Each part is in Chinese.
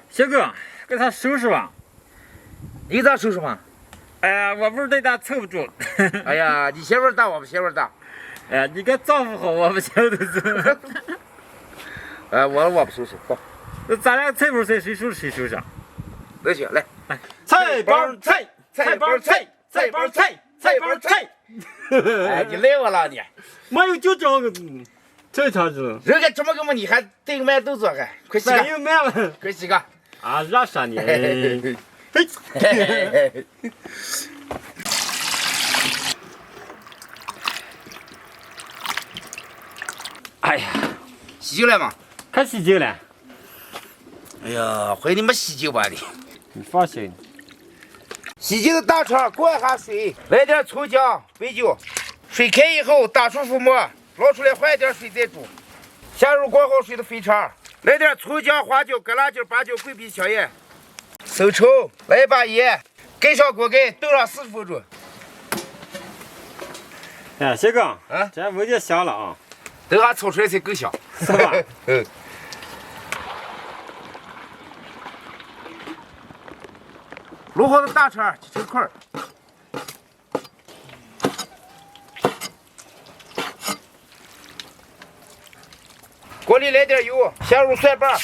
小哥，给他收拾吧。你咋收拾嘛？哎呀，我不是对他凑不住。哎呀，你媳妇儿大，我不媳妇儿大。哎呀，你给丈夫好，我不晓得是。我不收拾，好。那咱俩凑不凑，谁收拾谁收拾。那行，来。菜包菜，菜包菜，菜包菜，菜包菜。哎，你来我了你。没有就这个，这条子。人家这么个么，你还对个麦豆做还？快洗个。又卖了。快洗个。啊，热啥呢？嘿。哎呀，洗酒了吗？快洗酒了。哎呀，回你们洗酒吧你。你放心。洗酒的大肠过下水，来点葱姜、白酒。水开以后打出浮沫，捞出来换点水再煮。下入过好水的肥肠，来点葱姜、花椒、干辣椒、八角、桂皮、香叶。收稠，来一把盐，盖上锅盖，炖上40分钟。哎，小哥，啊，这味就香了啊。等下炒出来才更香，是吧？嗯。卤好的大肠切成块儿，锅里来点油，下入蒜瓣，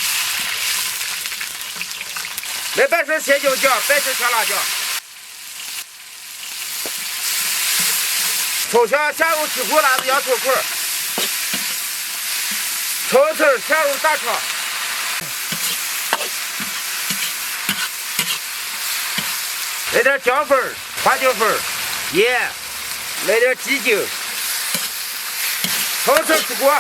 来半勺鲜椒酱，半勺香辣酱，炒香下入起胡辣子、洋葱块，炒丝下入大肠。来点姜粉、花椒粉、盐，来点鸡精，炒成出锅。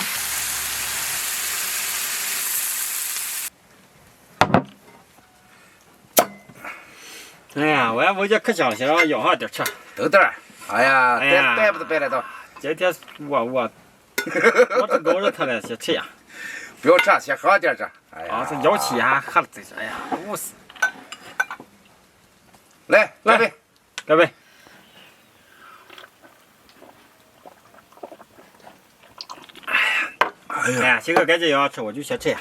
哎呀，我这可香了，先让舀上点吃。等等，哎呀，带不得白来到。今天我这熬着他了，先吃呀。不要吃，先喝点这。哎呀，这舀起还喝了这些，哎呀，饿死。来，干杯！干杯！哎呀，这个赶紧要吃，我就先吃呀。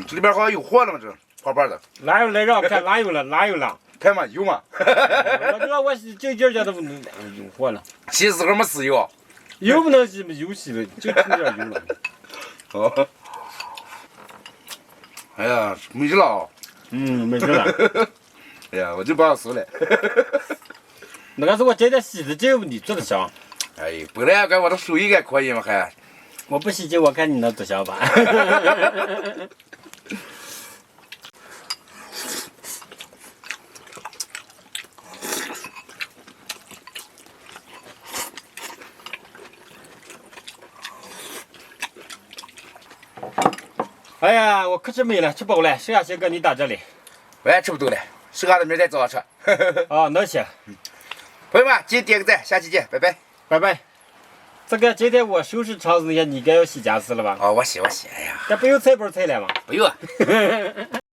这里边好像有货了吗？这泡泡的。哪有来让看哪有了？哪有了？看嘛，有嘛？我这我就今儿觉得有货了。洗时候没死有。有不能洗没有洗了，就这点有了。哦。哎呀，没事了。没事了。哎呀，我就把它收了。那个是我今天洗的酒，你做的香。哎，本来我的手艺还可以嘛，还。我不洗酒，我看你能做香吧。哎呀，我可吃没了，吃饱了，剩下些个你打这里。我也吃不动了，剩下的明儿再早上吃。啊，那行。朋友们，记得点个赞，下期见，拜拜。拜拜。这个今天我收拾场子，你该要洗家私了吧？哦，我洗，哎呀，这不用菜包菜了吗？不用。